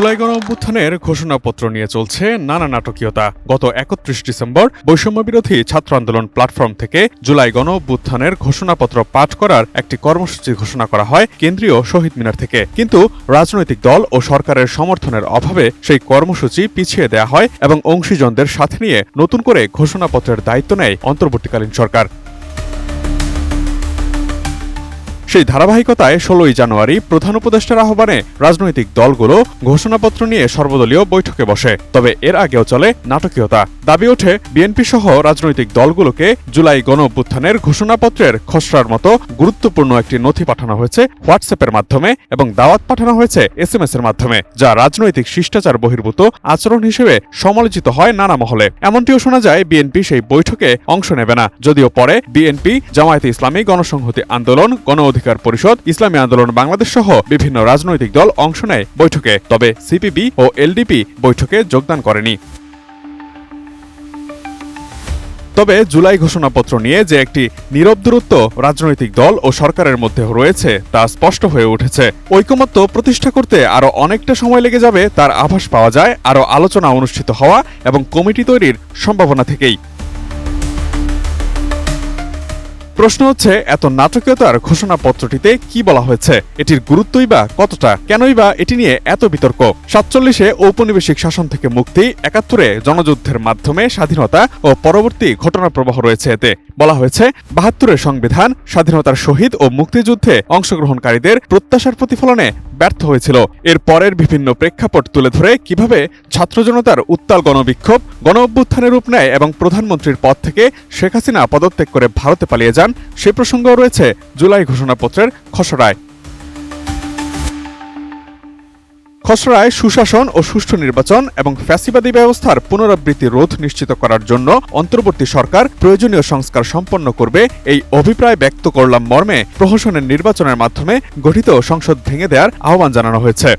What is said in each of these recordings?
জুলাই গণঅভ্যুত্থানের ঘোষণাপত্র নিয়ে চলছে নানা নাটকীয়তা। গত ৩১ ডিসেম্বর বৈষম্যবিরোধী ছাত্র আন্দোলন প্ল্যাটফর্ম থেকে জুলাই গণঅভ্যুত্থানের ঘোষণাপত্র পাঠ করার একটি কর্মসূচি ঘোষণা করা হয় কেন্দ্রীয় শহীদ মিনার থেকে। কিন্তু রাজনৈতিক দল ও সরকারের সমর্থনের অভাবে সেই কর্মসূচি পিছিয়ে দেয়া হয় এবং অংশীজনদের সাথে নিয়ে নতুন করে ঘোষণাপত্রের দায়িত্ব নেয় অন্তর্বর্তীকালীন সরকার। সেই ধারাবাহিকতায় ১৬ই জানুয়ারি প্রধান উপদেষ্টার আহ্বানে রাজনৈতিক দলগুলো ঘোষণাপত্র নিয়ে সর্বদলীয় বৈঠকে বসে। তবে এর আগেও চলে নাটকীয়তা। দাবি ওঠে বিএনপি সহ রাজনৈতিক দলগুলোকে জুলাই গণঅভ্যুত্থানের ঘোষণাপত্রের খসড়ার মতো গুরুত্বপূর্ণ একটি নথি পাঠানো হয়েছে হোয়াটসঅ্যাপের মাধ্যমে এবং দাওয়াত পাঠানো হয়েছে SMS এর মাধ্যমে, যা রাজনৈতিক শিষ্টাচার বহির্ভূত আচরণ হিসেবে সমালোচিত হয় নানা মহলে। এমনটিও শোনা যায় বিএনপি সেই বৈঠকে অংশ নেবে না, যদিও পরে বিএনপি, জামায়াতে ইসলামী, গণসংহতি আন্দোলন, গণ অধিকার পরিষদ, ইসলামী আন্দোলন বাংলাদেশ সহ বিভিন্ন রাজনৈতিক দল অংশ নেয় বৈঠকে। তবে সিপিবি ও এলডিপি বৈঠকে যোগদান করেনি। তবে জুলাই ঘোষণাপত্র নিয়ে যে একটি নীরব দূরত্ব রাজনৈতিক দল ও সরকারের মধ্যে রয়েছে তা স্পষ্ট হয়ে উঠেছে। ঐকমত্য প্রতিষ্ঠা করতে আরও অনেকটা সময় লেগে যাবে তার আভাস পাওয়া যায় আরও আলোচনা অনুষ্ঠিত হওয়া এবং কমিটি তৈরির সম্ভাবনা থেকেই। প্রশ্ন হচ্ছে, এত নাটকীয়তার ঘোষণাপত্রটিতে কি বলা হয়েছে? এটির গুরুত্বই বা কতটা? কেনই বা এটি নিয়ে এত বিতর্ক? ৪৭-এ ঔপনিবেশিক শাসন থেকে মুক্তি, ৭১-এ জনযুদ্ধের মাধ্যমে স্বাধীনতা ও পরবর্তী ঘটনা প্রবাহ রয়েছে। এতে বলা হয়েছে ৭২-এর সংবিধান স্বাধীনতার শহীদ ও মুক্তিযুদ্ধে অংশগ্রহণকারীদের প্রত্যাশার প্রতিফলনে ব্যর্থ হয়েছিল। এর পরের বিভিন্ন প্রেক্ষাপট তুলে ধরে কিভাবে ছাত্র জনতার উত্তাল গণবিক্ষোভ গণ অভ্যুত্থানের রূপ নেয় এবং প্রধানমন্ত্রীর পদ থেকে শেখ হাসিনা পদত্যাগ করে ভারতে পালিয়ে যান, সে প্রসঙ্গও রয়েছে জুলাই ঘোষণাপত্রের খসড়ায়। খসড়ায় সুশাসন ও সুষ্ঠু নির্বাচন এবং ফ্যাসিবাদী ব্যবস্থার পুনরাবৃত্তি রোধ নিশ্চিত করার জন্য অন্তর্বর্তী সরকার প্রয়োজনীয় সংস্কার সম্পন্ন করবে এই অভিপ্রায় ব্যক্ত করলাম মর্মে প্রহসনের নির্বাচনের মাধ্যমে গঠিত সংসদ ভেঙে দেওয়ার আহ্বান জানানো হয়েছে।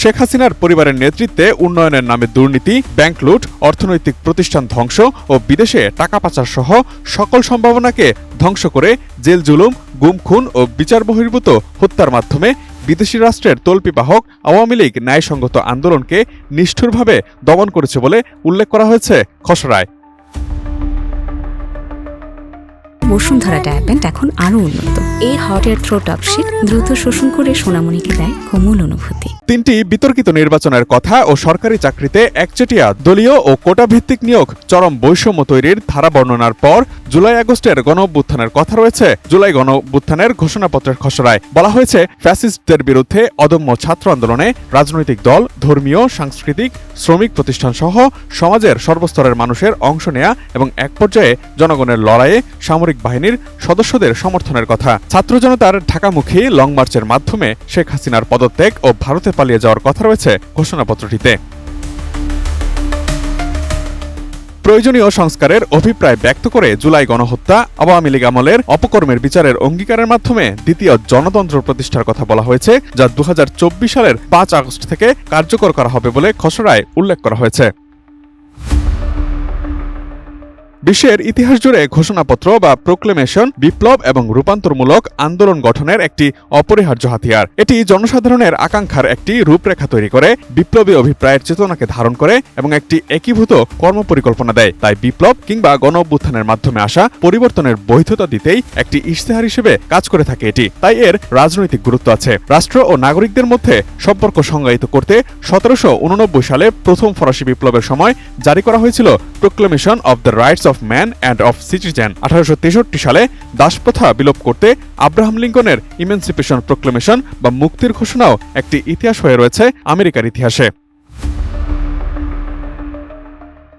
শেখ হাসিনার পরিবারের নেতৃত্বে উন্নয়নের নামে দুর্নীতি, ব্যাংক লুট, অর্থনৈতিক প্রতিষ্ঠান ধ্বংস ও বিদেশে টাকা পাচার সহ সকল সম্ভাবনাকে ধ্বংস করে জেল জুলুম, গুম খুন ও বিচার বহির্ভূত হত্যার মাধ্যমে বিদেশি রাষ্ট্রের তল্পিবাহক আওয়ামী লীগ ন্যায়সঙ্গত আন্দোলনকে নিষ্ঠুরভাবে দমন করেছে বলে উল্লেখ করা হয়েছে খসড়ায়। বসুন্ধরা ডায়াপেন্ট এখন আরো উন্নত। এই hot air through top sheet দ্রুত শোষণ করে সোনামণিকে দেয় কোমল অনুভূতি। তিনটি বিতর্কিত নির্বাচনের কথা ও সরকারি চাকরিতে একচেটিয়া দলীয় ও কোটা ভিত্তিক নিয়োগ, চরম বৈষম্য তৈরির ধারা বর্ণনার পর জুলাই আগস্টের গণঅভ্যুত্থানের কথা রয়েছে জুলাই গণঅভ্যুত্থানের ঘোষণাপত্রের খসড়ায়। বলা হয়েছে ফ্যাসিস্টদের বিরুদ্ধে অদম্য ছাত্র আন্দোলনে রাজনৈতিক দল, ধর্মীয়, সাংস্কৃতিক, শ্রমিক প্রতিষ্ঠান সহ সমাজের সর্বস্তরের মানুষের অংশ নেয়া এবং এক পর্যায়ে জনগণের লড়াইয়ে সামরিক বাহিনীর সদস্যদের সমর্থনের কথা। ছাত্র জনতার ঢাকামুখী লং মার্চের মাধ্যমে শেখ হাসিনার পদত্যাগ ও ভারতে পালিয়ে যাওয়ার কথা রয়েছে ঘোষণাপত্রটিতে। প্রয়োজনীয় সংস্কারের অভিপ্রায় ব্যক্ত করে জুলাই গণহত্যা, আওয়ামী লীগ আমলের অপকর্মের বিচারের অঙ্গীকারের মাধ্যমে দ্বিতীয় গণতন্ত্র প্রতিষ্ঠার কথা বলা হয়েছে, যা ২০২৪ সালের ৫ আগস্ট থেকে কার্যকর করা হবে বলে খসড়ায় উল্লেখ করা হয়েছে। বিশ্বের ইতিহাস জুড়ে ঘোষণাপত্র বা প্রোক্লেমেশন বিপ্লব এবং রূপান্তরমূলক আন্দোলন গঠনের একটি অপরিহার্য হাতিয়ার। এটি জনসাধারণের আকাঙ্ক্ষার একটি রূপরেখা তৈরি করে, বিপ্লবী অভিপ্রায়ের চেতনাকে ধারণ করে এবং একটি একীভূত কর্মপরিকল্পনা দেয়। তাই বিপ্লব কিংবা গণ অভ্যুত্থানের মাধ্যমে আসা পরিবর্তনের বৈধতা দিতেই একটি ইশতেহার হিসেবে কাজ করে থাকে এটি। তাই এর রাজনৈতিক গুরুত্ব আছে। রাষ্ট্র ও নাগরিকদের মধ্যে সম্পর্ক সংজ্ঞায়িত করতে ১৭৮৯ সালে প্রথম ফরাসি বিপ্লবের সময় জারি করা হয়েছিল proclamation of the rights of man and of citizen. ১৮৬৩ সালে দাসপ্রথা বিলোপ করতে আব্রাহাম লিঙ্কনের ইমেন্সিপেশন প্রোক্লেমেশন বা মুক্তির ঘোষণাও একটি ইতিহাস হয়ে রয়েছে আমেরিকার ইতিহাসে।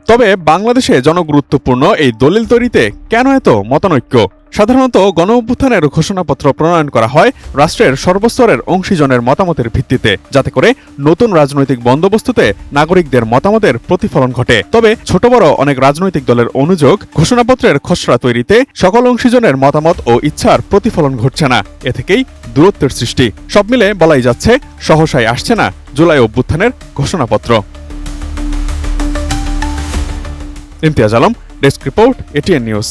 তবে বাংলাদেশে জনগুরুত্বপূর্ণ এই দলিল তৈরিতে কেন এত মতানৈক্য? সাধারণত গণ অভ্যুত্থানের ঘোষণাপত্র প্রণয়ন করা হয় রাষ্ট্রের সর্বস্তরের অংশীজনের মতামতের ভিত্তিতে, যাতে করে নতুন রাজনৈতিক বন্দোবস্তুতে নাগরিকদের মতামতের প্রতিফলন ঘটে। তবে ছোট বড় অনেক রাজনৈতিক দলের অনুযোগ, ঘোষণাপত্রের খসড়া তৈরিতে সকল অংশীজনের মতামত ও ইচ্ছার প্রতিফলন ঘটছে না। এ থেকেই দূরত্বের সৃষ্টি। সব মিলে বলাই যাচ্ছে সহসাই আসছে না জুলাই অভ্যুত্থানের ঘোষণাপত্র। Imtiaz Alam, desk report, ATN news.